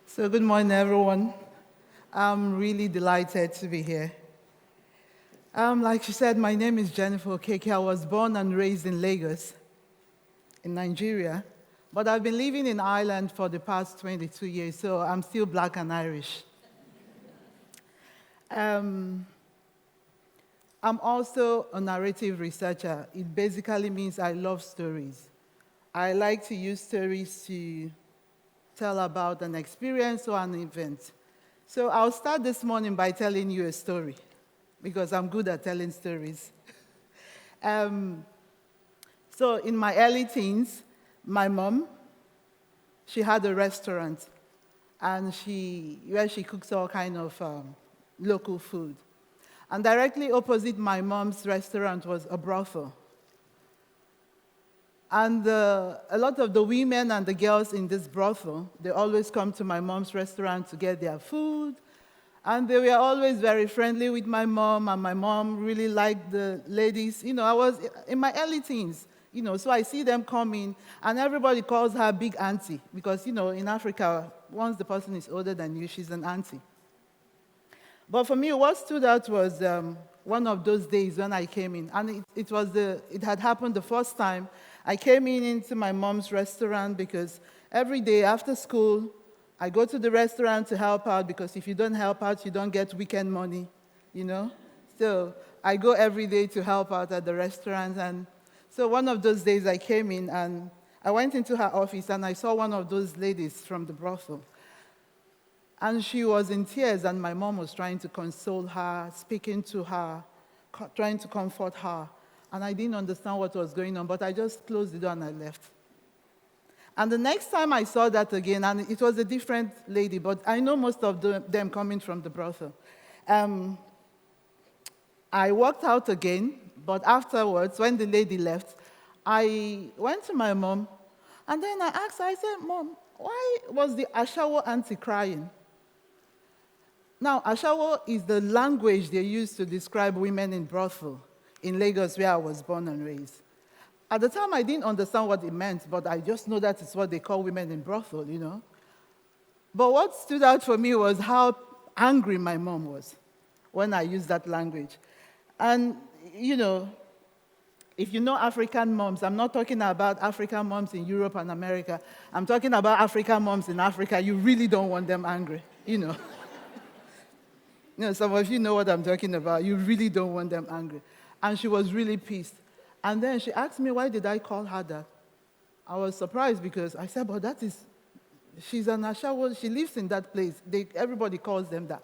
So good morning, everyone. I'm really delighted to be here. Like she said, my name is Jennifer Okeke. I was born and raised in Lagos, in Nigeria, but I've been living in Ireland for the past 22 years, so I'm still Black and Irish. I'm also a narrative researcher. It basically means I love stories. I like to use stories to tell about an experience or an event. So I'll start this morning by telling you a story, because I'm good at telling stories. So in my early teens, my mom, she had a restaurant, and where she cooks all kind of local food. And directly opposite my mom's restaurant was a brothel. And a lot of the women and the girls in this brothel, they always come to my mom's restaurant to get their food. And they were always very friendly with my mom, and my mom really liked the ladies. I was in my early teens, so I see them coming, and everybody calls her Big Auntie, because, in Africa, once the person is older than you, she's an auntie. But for me, what stood out was one of those days when I came in, and it had happened the first time. I came into my mom's restaurant because every day after school, I go to the restaurant to help out, because if you don't help out, you don't get weekend money, So I go every day to help out at the restaurant. And so one of those days I came in and I went into her office and I saw one of those ladies from the brothel. And she was in tears, and my mom was trying to console her, speaking to her, trying to comfort her. And I didn't understand what was going on, but I just closed the door and I left. And the next time I saw that again, and it was a different lady, but I know most of them coming from the brothel. I walked out again, but afterwards, when the lady left, I went to my mom, and then I asked her, I said, "Mom, why was the Ashawo auntie crying?" Now, Ashawo is the language they use to describe women in brothel in Lagos, where I was born and raised. At the time, I didn't understand what it meant, but I just know that it's what they call women in brothel, But what stood out for me was how angry my mom was when I used that language. And, if you know African moms, I'm not talking about African moms in Europe and America. I'm talking about African moms in Africa. You really don't want them angry, Some of you know what I'm talking about. You really don't want them angry. And she was really pissed. And then she asked me, why did I call her that? I was surprised, because I said, but she's an Ashawo, she lives in that place. Everybody calls them that.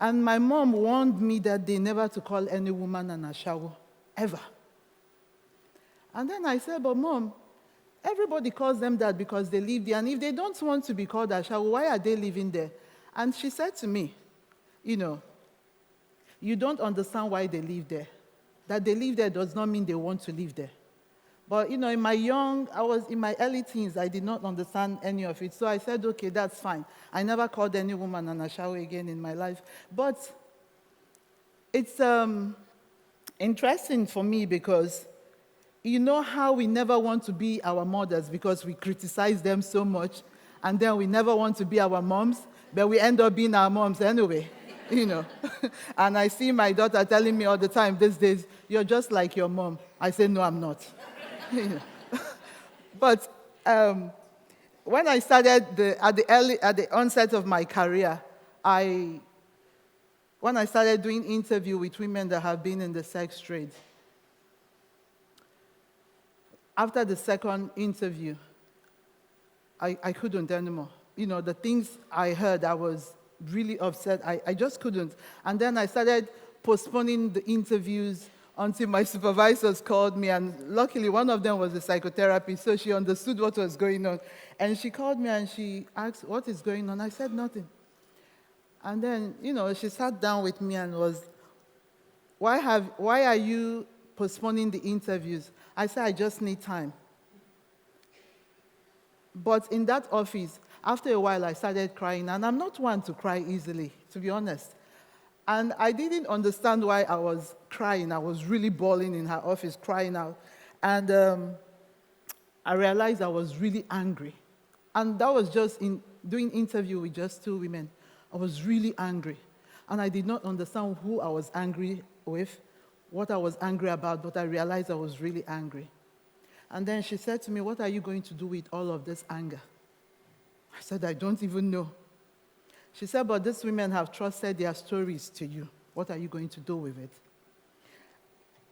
And my mom warned me that day never to call any woman an Ashawo, ever. And then I said, but Mom, everybody calls them that because they live there. And if they don't want to be called Ashawo, why are they living there? And she said to me, you don't understand why they live there. That they live there does not mean they want to live there. But, I was in my early teens, I did not understand any of it. So I said, okay, that's fine. I never called any woman an Ashawo again in my life. But it's interesting for me, because you know how we never want to be our mothers because we criticize them so much, and then we never want to be our moms, but we end up being our moms anyway. And I see my daughter telling me all the time these days, "You're just like your mom." I say, "No, I'm not." But when I started at the onset of my career, when I started doing interview with women that have been in the sex trade, after the second interview, I couldn't anymore. The things I heard, I was really upset. I just couldn't. And then I started postponing the interviews until my supervisors called me, and luckily one of them was a psychotherapist, so she understood what was going on. And she called me and she asked, "What is going on?" I said, "Nothing." And then, she sat down with me and was, why are you postponing the interviews? I said, "I just need time." But in that office, after a while, I started crying, and I'm not one to cry easily, to be honest. And I didn't understand why I was crying. I was really bawling in her office, crying out. And I realized I was really angry. And that was just doing interview with just 2 women. I was really angry. And I did not understand who I was angry with, what I was angry about, but I realized I was really angry. And then she said to me, "What are you going to do with all of this anger?" I said, "I don't even know." She said, "But these women have trusted their stories to you. What are you going to do with it?"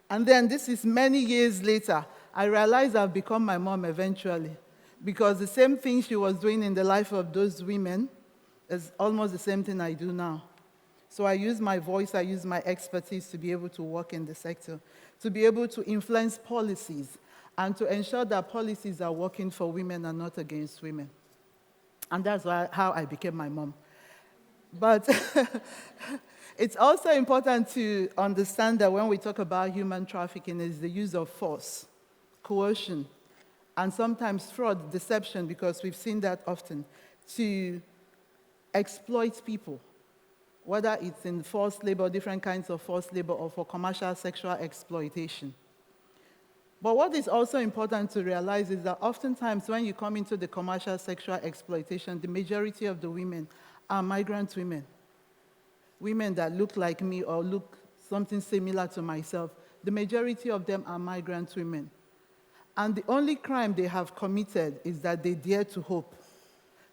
And then this is many years later. I realized I've become my mom eventually, because the same thing she was doing in the life of those women is almost the same thing I do now. So I use my voice, I use my expertise to be able to work in the sector, to be able to influence policies, and to ensure that policies are working for women and not against women. And that's how I became my mom. But it's also important to understand that when we talk about human trafficking, it's the use of force, coercion, and sometimes fraud, deception, because we've seen that often, to exploit people, whether it's in forced labor, different kinds of forced labor, or for commercial sexual exploitation. But what is also important to realize is that oftentimes when you come into the commercial sexual exploitation, the majority of the women are migrant women. Women that look like me or look something similar to myself. The majority of them are migrant women. And the only crime they have committed is that they dare to hope.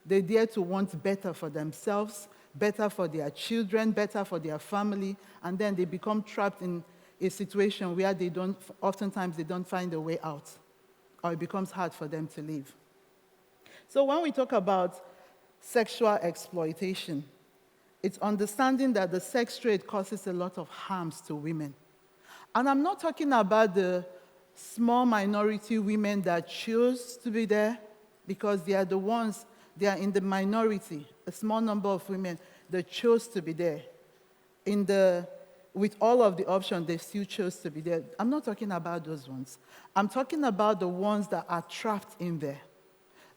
They dare to want better for themselves, better for their children, better for their family, and then they become trapped in a situation where oftentimes they don't find a way out, or it becomes hard for them to leave. So when we talk about sexual exploitation, it's understanding that the sex trade causes a lot of harms to women. And I'm not talking about the small minority women that choose to be there, because they are in the minority, a small number of women that chose to be there. With all of the options, they still chose to be there. I'm not talking about those ones. I'm talking about the ones that are trapped in there.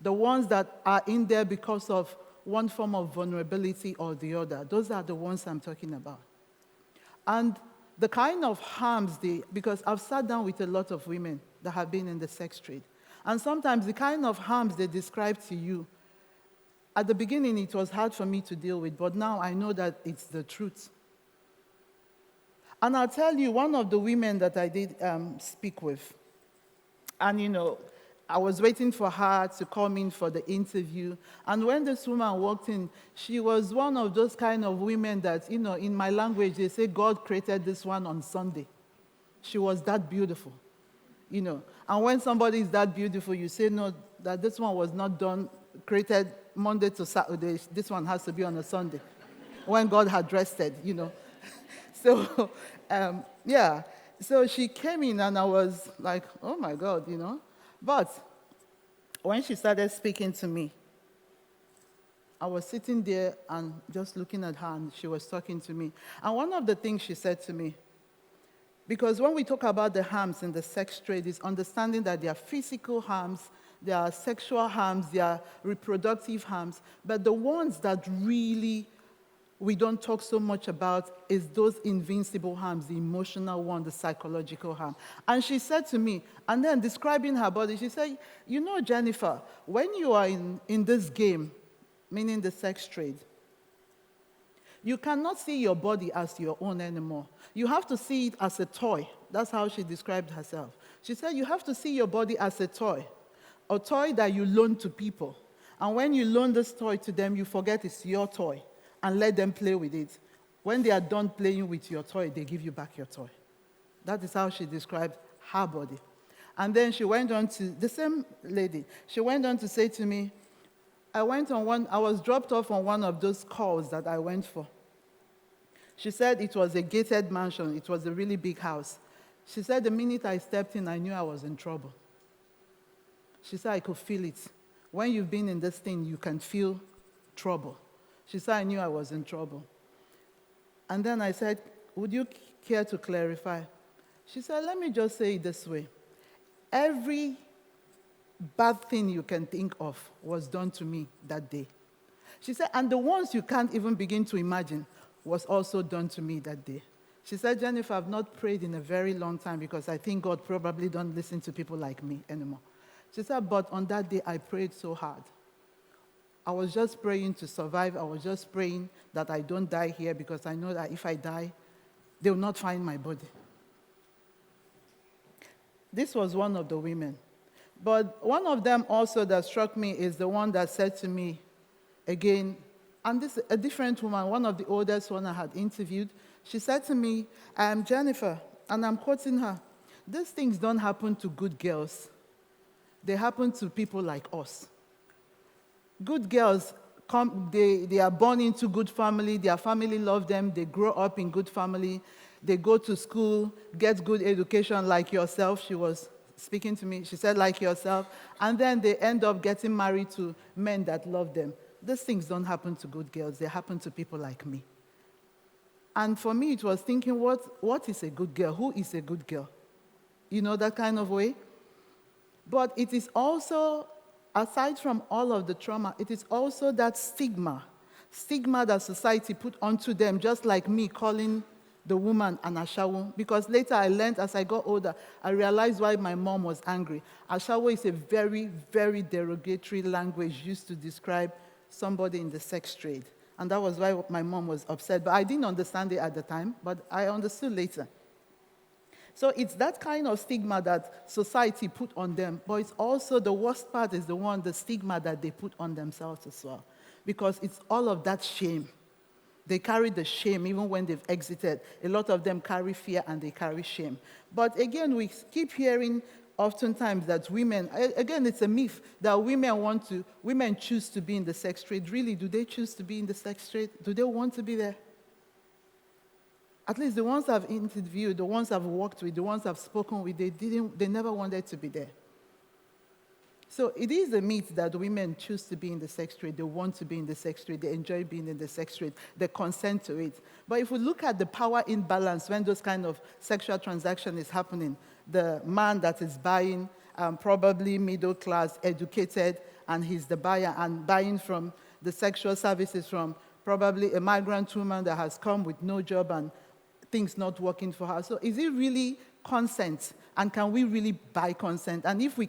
The ones that are in there because of one form of vulnerability or the other. Those are the ones I'm talking about. And the kind of harms because I've sat down with a lot of women that have been in the sex trade. And sometimes the kind of harms they describe to you, at the beginning it was hard for me to deal with, but now I know that it's the truth. And I'll tell you, one of the women that I did speak with, and I was waiting for her to come in for the interview. And when this woman walked in, she was one of those kind of women that, in my language, they say God created this one on Sunday. She was that beautiful, And when somebody is that beautiful, you say, no, that this one was not created Monday to Saturday. This one has to be on a Sunday, when God had rested, So, yeah. So she came in, and I was like, oh, my God, But when she started speaking to me, I was sitting there and just looking at her, and she was talking to me. And one of the things she said to me, because when we talk about the harms in the sex trade, is understanding that there are physical harms, there are sexual harms, there are reproductive harms, but the ones that really we don't talk so much about is those invincible harms, the emotional one, the psychological harm. And she said to me, and then describing her body, she said, Jennifer, when you are in this game, meaning the sex trade, you cannot see your body as your own anymore. You have to see it as a toy. That's how she described herself. She said, you have to see your body as a toy that you loan to people. And when you loan this toy to them, you forget it's your toy and let them play with it. When they are done playing with your toy, they give you back your toy. That is how she described her body. And then she went on to, the same lady, she went on to say to me, I was dropped off on one of those calls that I went for. She said it was a gated mansion. It was a really big house. She said the minute I stepped in, I knew I was in trouble. She said I could feel it. When you've been in this thing, you can feel trouble. She said I knew I was in trouble. And then I said, would you care to clarify? She said, let me just say it this way. Every bad thing you can think of was done to me that day. She said, and the ones you can't even begin to imagine was also done to me that day. She said, Jennifer, I've not prayed in a very long time because I think God probably don't listen to people like me anymore. She said, but on that day, I prayed so hard. I was just praying to survive. I was just praying that I don't die here because I know that if I die, they will not find my body. This was one of the women. But one of them also that struck me is the one that said to me, again, and this is a different woman, one of the oldest one I had interviewed. She said to me, I am Jennifer, and I'm quoting her, these things don't happen to good girls. They happen to people like us. Good girls, they are born into good family, their family love them, they grow up in good family, they go to school, get good education like yourself. She was speaking to me, she said like yourself, and then they end up getting married to men that love them. These things don't happen to good girls, they happen to people like me. And for me, it was thinking, what is a good girl? Who is a good girl? You know, that kind of way. But it is also, aside from all of the trauma, it is also that stigma that society put onto them, just like me calling the woman an ashawo. Because later I learned, as I got older, I realized why my mom was angry. Ashawo is a very, very derogatory language used to describe somebody in the sex trade. And that was why my mom was upset. But I didn't understand it at the time, but I understood later. So it's that kind of stigma that society put on them, but it's also the worst part is the stigma that they put on themselves as well. Because it's all of that shame. They carry the shame even when they've exited. A lot of them carry fear and they carry shame. But again, we keep hearing oftentimes that women, again, it's a myth that women choose to be in the sex trade. Really, do they choose to be in the sex trade? Do they want to be there? At least the ones I've interviewed, the ones I've worked with, the ones I've spoken with, they never wanted to be there. So it is a myth that women choose to be in the sex trade. They want to be in the sex trade. They enjoy being in the sex trade. They consent to it. But if we look at the power imbalance when those kind of sexual transaction is happening, the man that is buying, probably middle class, educated, and he's the buyer and buying from the sexual services from probably a migrant woman that has come with no job and things not working for her. So is it really consent? And can we really buy consent? And if we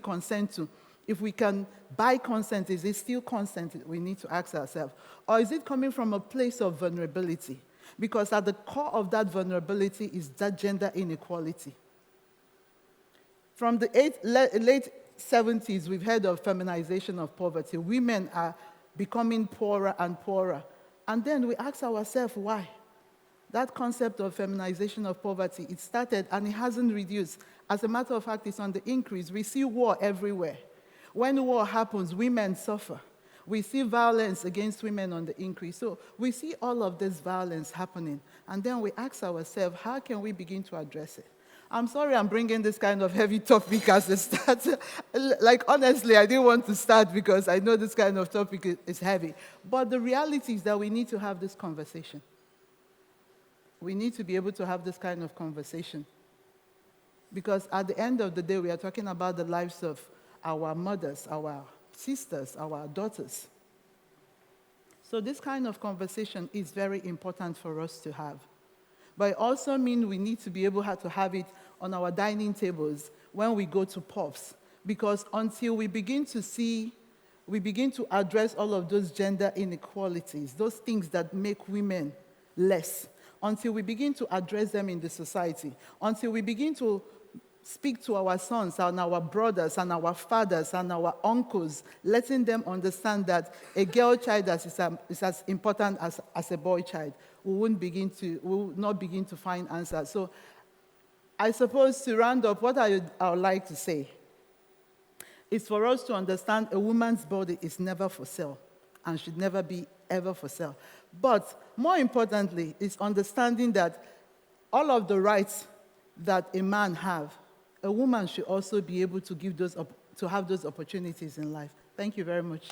can buy consent, is it still consent? We need to ask ourselves. Or is it coming from a place of vulnerability? Because at the core of that vulnerability is that gender inequality. From the late 70s, we've heard of feminization of poverty. Women are becoming poorer and poorer. And then we ask ourselves, why? That concept of feminization of poverty, it started and it hasn't reduced. As a matter of fact, it's on the increase. We see war everywhere. When war happens, women suffer. We see violence against women on the increase. So we see all of this violence happening. And then we ask ourselves, how can we begin to address it? I'm sorry I'm bringing this kind of heavy topic as a start. Like, honestly, I didn't want to start because I know this kind of topic is heavy. But the reality is that we need to have this conversation. We need to be able to have this kind of conversation. Because at the end of the day, we are talking about the lives of our mothers, our sisters, our daughters. So this kind of conversation is very important for us to have. But it also means we need to be able to have it on our dining tables when we go to pubs. Because until we begin to address all of those gender inequalities, those things that make women less, until we begin to address them in the society, until we begin to speak to our sons and our brothers and our fathers and our uncles, letting them understand that a girl child is as important as a boy child, we will not begin to find answers. So I suppose to round up, what I would like to say is for us to understand a woman's body is never for sale and should never be ever for sale. But more importantly, is understanding that all of the rights that a man have, a woman should also be able to have those opportunities in life. Thank you very much.